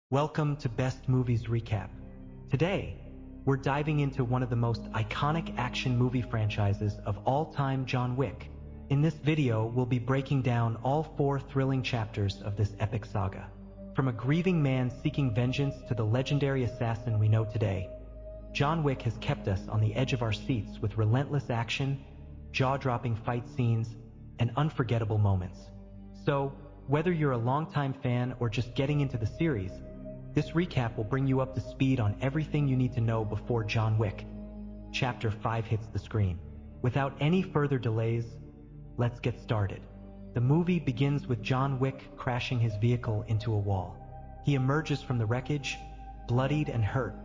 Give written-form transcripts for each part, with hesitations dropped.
Welcome to Best Movies Recap. Today, we're diving into one of the most iconic action movie franchises of all time, John Wick. In this video, we'll be breaking down all 4 thrilling chapters of this epic saga. From a grieving man seeking vengeance to the legendary assassin we know today, John Wick has kept us on the edge of our seats with relentless action, jaw-dropping fight scenes, and unforgettable moments. So, whether you're a longtime fan or just getting into the series, this recap will bring you up to speed on everything you need to know before John Wick Chapter 5 hits the screen. Without any further delays, let's get started. The movie begins with John Wick crashing his vehicle into a wall. He emerges from the wreckage, bloodied and hurt,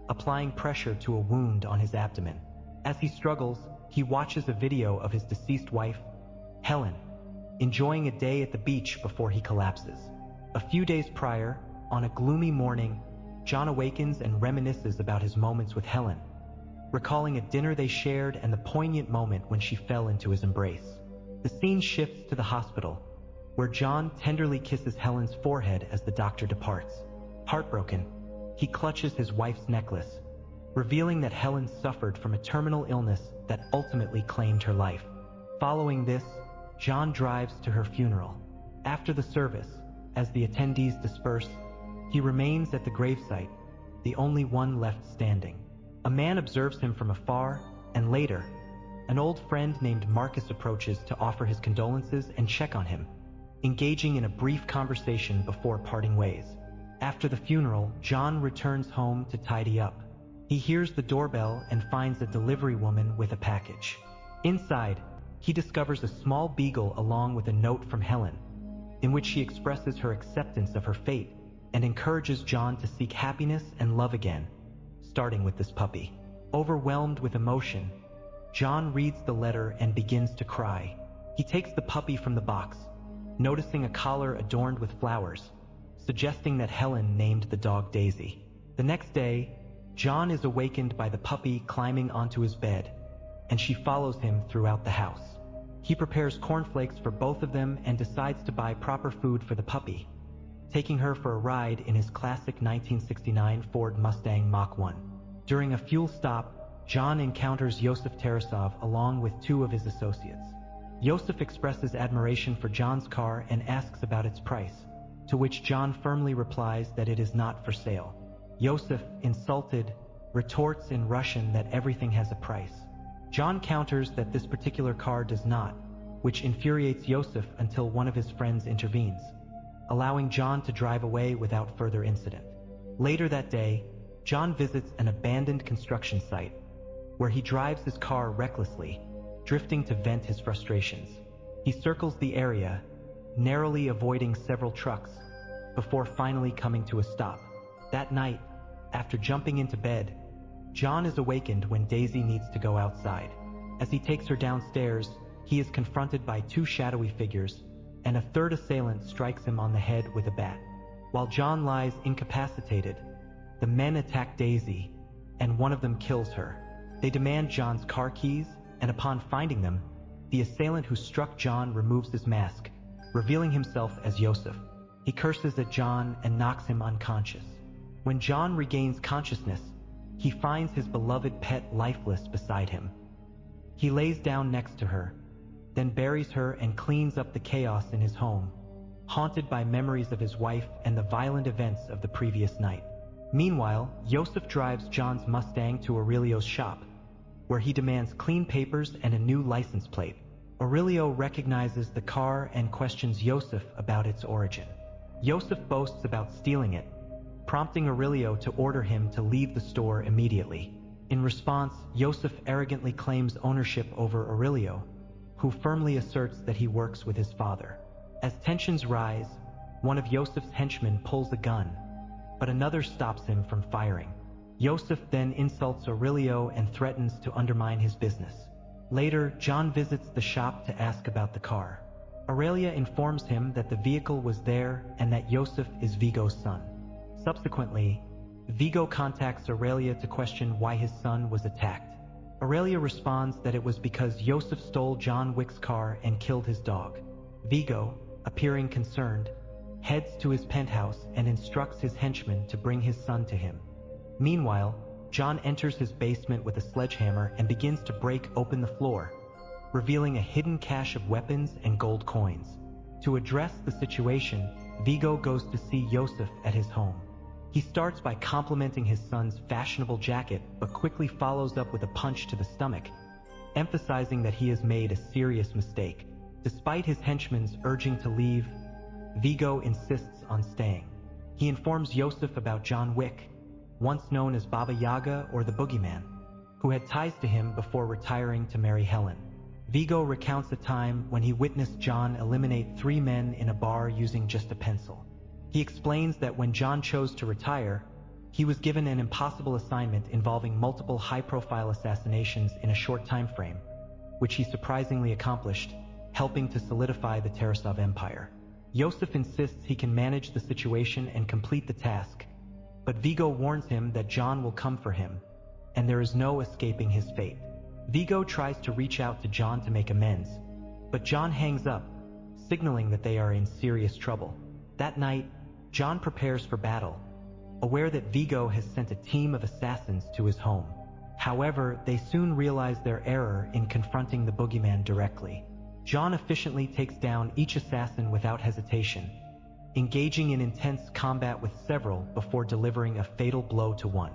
applying pressure to a wound on his abdomen. As he struggles, he watches a video of his deceased wife, Helen, enjoying a day at the beach before he collapses. A few days prior, on a gloomy morning, John awakens and reminisces about his moments with Helen, recalling a dinner they shared and the poignant moment when she fell into his embrace. The scene shifts to the hospital, where John tenderly kisses Helen's forehead as the doctor departs. Heartbroken, he clutches his wife's necklace, revealing that Helen suffered from a terminal illness that ultimately claimed her life. Following this, John drives to her funeral. After the service, as the attendees disperse, he remains at the gravesite, the only one left standing. A man observes him from afar, and later, an old friend named Marcus approaches to offer his condolences and check on him, engaging in a brief conversation before parting ways. After the funeral, John returns home to tidy up. He hears the doorbell and finds a delivery woman with a package. Inside, he discovers a small beagle along with a note from Helen, in which she expresses her acceptance of her fate and encourages John to seek happiness and love again, starting with this puppy. Overwhelmed with emotion, John reads the letter and begins to cry. He takes the puppy from the box, noticing a collar adorned with flowers, suggesting that Helen named the dog Daisy. The next day, John is awakened by the puppy climbing onto his bed, and she follows him throughout the house. He prepares cornflakes for both of them and decides to buy proper food for the puppy, taking her for a ride in his classic 1969 Ford Mustang Mach 1. During a fuel stop, John encounters Yosef Tarasov along with 2 of his associates. Yosef expresses admiration for John's car and asks about its price, to which John firmly replies that it is not for sale. Yosef, insulted, retorts in Russian that everything has a price. John counters that this particular car does not, which infuriates Yosef until one of his friends intervenes, allowing John to drive away without further incident. Later that day, John visits an abandoned construction site, where he drives his car recklessly, drifting to vent his frustrations. He circles the area, narrowly avoiding several trucks, before finally coming to a stop. That night, after jumping into bed, John is awakened when Daisy needs to go outside. As he takes her downstairs, he is confronted by 2 shadowy figures, and a third assailant strikes him on the head with a bat. While John lies incapacitated, the men attack Daisy, and one of them kills her. They demand John's car keys, and upon finding them, the assailant who struck John removes his mask, revealing himself as Yosef. He curses at John and knocks him unconscious. When John regains consciousness, he finds his beloved pet lifeless beside him. He lays down next to her, then buries her and cleans up the chaos in his home, haunted by memories of his wife and the violent events of the previous night. Meanwhile, Yosef drives John's Mustang to Aurelio's shop, where he demands clean papers and a new license plate. Aurelio recognizes the car and questions Yosef about its origin. Yosef boasts about stealing it, prompting Aurelio to order him to leave the store immediately. In response, Yosef arrogantly claims ownership over Aurelio, who firmly asserts that he works with his father. As tensions rise, one of Yosef's henchmen pulls a gun, but another stops him from firing. Yosef then insults Aurelio and threatens to undermine his business. Later, John visits the shop to ask about the car. Aurelia informs him that the vehicle was there and that Yosef is Vigo's son. Subsequently, Vigo contacts Aurelia to question why his son was attacked. Aurelia responds that it was because Yosef stole John Wick's car and killed his dog. Vigo, appearing concerned, heads to his penthouse and instructs his henchmen to bring his son to him. Meanwhile, John enters his basement with a sledgehammer and begins to break open the floor, revealing a hidden cache of weapons and gold coins. To address the situation, Vigo goes to see Yosef at his home. He starts by complimenting his son's fashionable jacket, but quickly follows up with a punch to the stomach, emphasizing that he has made a serious mistake. Despite his henchmen's urging to leave, Vigo insists on staying. He informs Yosef about John Wick, once known as Baba Yaga or the Boogeyman, who had ties to him before retiring to marry Helen. Vigo recounts a time when he witnessed John eliminate 3 men in a bar using just a pencil. He explains that when John chose to retire, he was given an impossible assignment involving multiple high-profile assassinations in a short time frame, which he surprisingly accomplished, helping to solidify the Tarasov Empire. Yosef insists he can manage the situation and complete the task, but Vigo warns him that John will come for him, and there is no escaping his fate. Vigo tries to reach out to John to make amends, but John hangs up, signaling that they are in serious trouble. That night, John prepares for battle, aware that Vigo has sent a team of assassins to his home. However, they soon realize their error in confronting the Boogeyman directly. John efficiently takes down each assassin without hesitation, engaging in intense combat with several before delivering a fatal blow to one.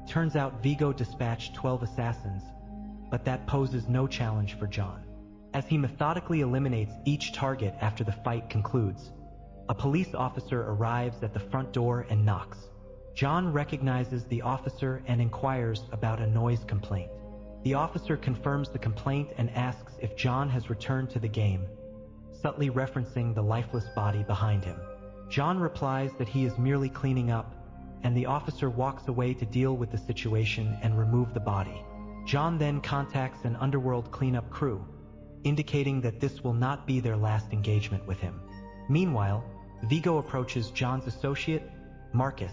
Turns out Vigo dispatched 12 assassins, but that poses no challenge for John. As he methodically eliminates each target after the fight concludes, a police officer arrives at the front door and knocks. John recognizes the officer and inquires about a noise complaint. The officer confirms the complaint and asks if John has returned to the game, subtly referencing the lifeless body behind him. John replies that he is merely cleaning up, and the officer walks away to deal with the situation and remove the body. John then contacts an underworld cleanup crew, indicating that this will not be their last engagement with him. Meanwhile, Vigo approaches John's associate, Marcus,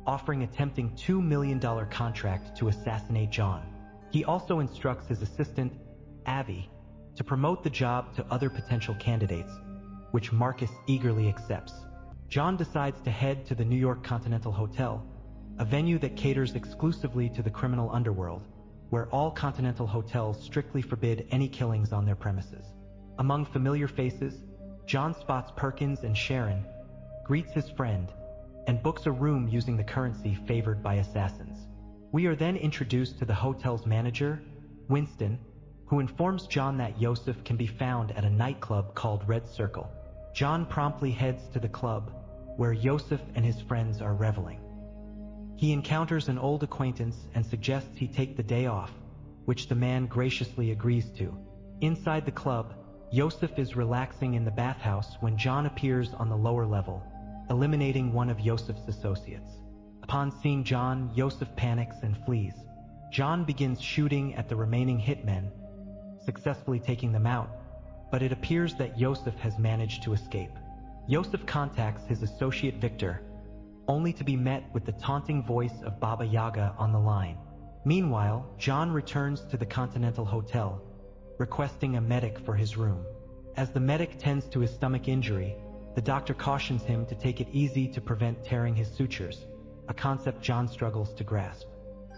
offering a tempting $2 million contract to assassinate John. He also instructs his assistant, Avi, to promote the job to other potential candidates, which Marcus eagerly accepts. John decides to head to the New York Continental Hotel, a venue that caters exclusively to the criminal underworld, where all Continental hotels strictly forbid any killings on their premises. Among familiar faces, John spots Perkins and Sharon, greets his friend, and books a room using the currency favored by assassins. We are then introduced to the hotel's manager, Winston, who informs John that Yosef can be found at a nightclub called Red Circle. John promptly heads to the club, where Yosef and his friends are reveling. He encounters an old acquaintance and suggests he take the day off, which the man graciously agrees to. Inside the club, Yosef is relaxing in the bathhouse when John appears on the lower level, eliminating one of Yosef's associates. Upon seeing John, Yosef panics and flees. John begins shooting at the remaining hitmen, successfully taking them out, but it appears that Yosef has managed to escape. Yosef contacts his associate Victor, only to be met with the taunting voice of Baba Yaga on the line. Meanwhile, John returns to the Continental Hotel, requesting a medic for his room. As the medic tends to his stomach injury, the doctor cautions him to take it easy to prevent tearing his sutures, a concept John struggles to grasp.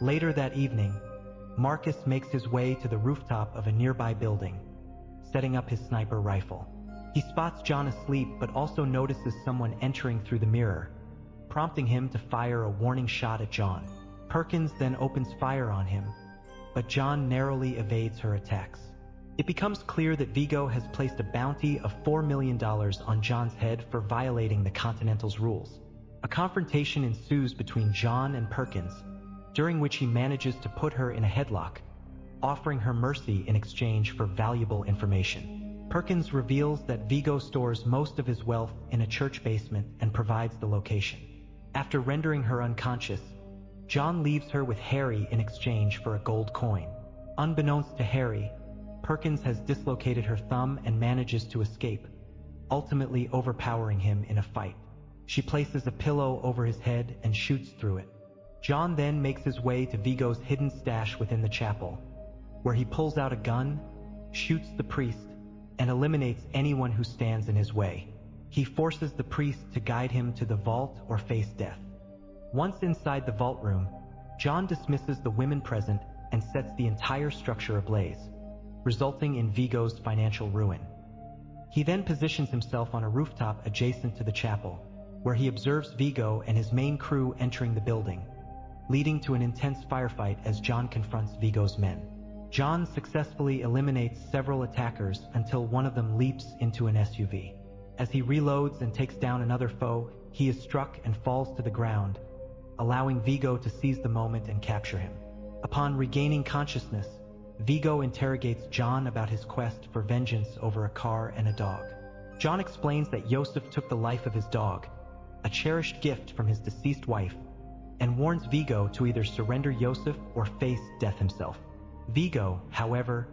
Later that evening, Marcus makes his way to the rooftop of a nearby building, setting up his sniper rifle. He spots John asleep but also notices someone entering through the mirror, prompting him to fire a warning shot at John. Perkins then opens fire on him, but John narrowly evades her attacks. It becomes clear that Vigo has placed a bounty of $4 million on John's head for violating the Continental's rules. A confrontation ensues between John and Perkins, during which he manages to put her in a headlock, offering her mercy in exchange for valuable information. Perkins reveals that Vigo stores most of his wealth in a church basement and provides the location. After rendering her unconscious, John leaves her with Harry in exchange for a gold coin. Unbeknownst to Harry, Perkins has dislocated her thumb and manages to escape, ultimately overpowering him in a fight. She places a pillow over his head and shoots through it. John then makes his way to Vigo's hidden stash within the chapel, where he pulls out a gun, shoots the priest, and eliminates anyone who stands in his way. He forces the priest to guide him to the vault or face death. Once inside the vault room, John dismisses the women present and sets the entire structure ablaze, resulting in Vigo's financial ruin. He then positions himself on a rooftop adjacent to the chapel, where he observes Vigo and his main crew entering the building, leading to an intense firefight as John confronts Vigo's men. John successfully eliminates several attackers until one of them leaps into an SUV. As he reloads and takes down another foe, he is struck and falls to the ground, allowing Vigo to seize the moment and capture him. Upon regaining consciousness, Vigo interrogates John about his quest for vengeance over a car and a dog. John explains that Yosef took the life of his dog, a cherished gift from his deceased wife, and warns Vigo to either surrender Yosef or face death himself. Vigo, however,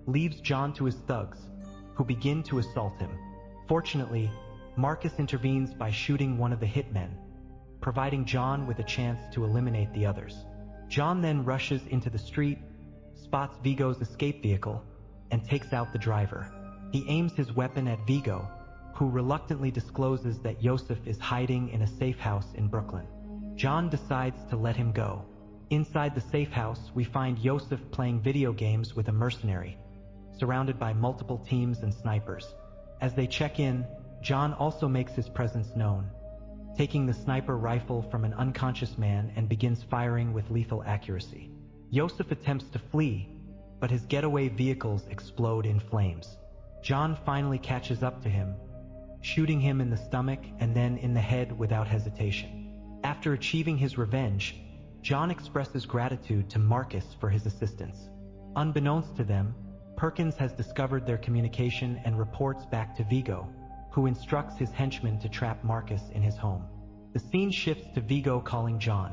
leaves John to his thugs, who begin to assault him. Fortunately, Marcus intervenes by shooting one of the hitmen, providing John with a chance to eliminate the others. John then rushes into the street, spots Vigo's escape vehicle, and takes out the driver. He aims his weapon at Vigo, who reluctantly discloses that Yosef is hiding in a safe house in Brooklyn. John decides to let him go. Inside the safe house, we find Yosef playing video games with a mercenary, surrounded by multiple teams and snipers. As they check in, John also makes his presence known, taking the sniper rifle from an unconscious man and begins firing with lethal accuracy. Yosef attempts to flee, but his getaway vehicles explode in flames. John finally catches up to him, shooting him in the stomach and then in the head without hesitation. After achieving his revenge, John expresses gratitude to Marcus for his assistance. Unbeknownst to them, Perkins has discovered their communication and reports back to Vigo, who instructs his henchmen to trap Marcus in his home. The scene shifts to Vigo calling John,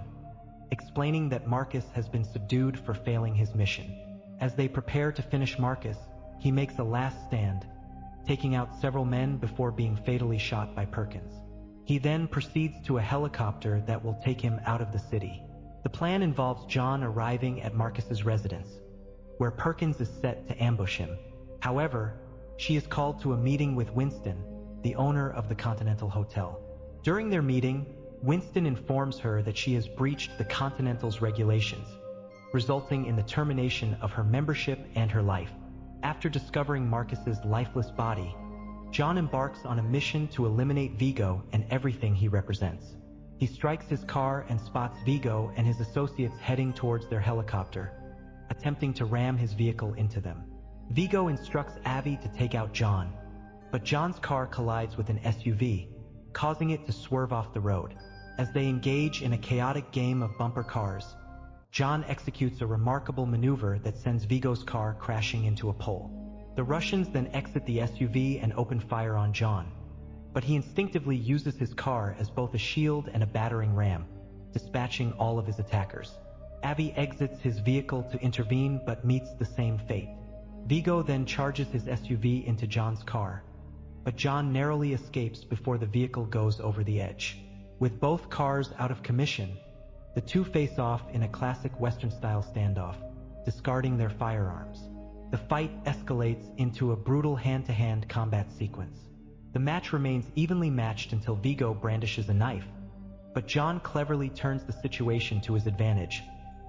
explaining that Marcus has been subdued for failing his mission. As they prepare to finish Marcus, he makes a last stand, taking out several men before being fatally shot by Perkins. He then proceeds to a helicopter that will take him out of the city. The plan involves John arriving at Marcus's residence, where Perkins is set to ambush him. However, she is called to a meeting with Winston, the owner of the Continental Hotel. During their meeting, Winston informs her that she has breached the Continental's regulations, resulting in the termination of her membership and her life. After discovering Marcus's lifeless body, John embarks on a mission to eliminate Vigo and everything he represents. He strikes his car and spots Vigo and his associates heading towards their helicopter, attempting to ram his vehicle into them. Vigo instructs Abby to take out John, but John's car collides with an SUV, causing it to swerve off the road. As they engage in a chaotic game of bumper cars, John executes a remarkable maneuver that sends Vigo's car crashing into a pole. The Russians then exit the SUV and open fire on John, but he instinctively uses his car as both a shield and a battering ram, dispatching all of his attackers. Abby exits his vehicle to intervene but meets the same fate. Vigo then charges his SUV into John's car, but John narrowly escapes before the vehicle goes over the edge. With both cars out of commission, the two face off in a classic Western-style standoff, discarding their firearms. The fight escalates into a brutal hand-to-hand combat sequence. The match remains evenly matched until Vigo brandishes a knife, but John cleverly turns the situation to his advantage,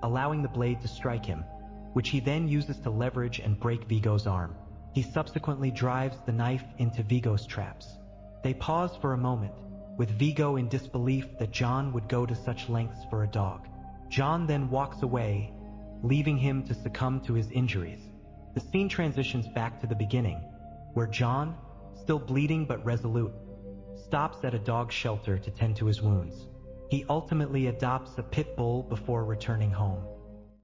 allowing the blade to strike him, which he then uses to leverage and break Vigo's arm. He subsequently drives the knife into Vigo's traps. They pause for a moment, with Vigo in disbelief that John would go to such lengths for a dog. John then walks away, leaving him to succumb to his injuries. The scene transitions back to the beginning, where John, still bleeding but resolute, stops at a dog shelter to tend to his wounds. He ultimately adopts a pit bull before returning home.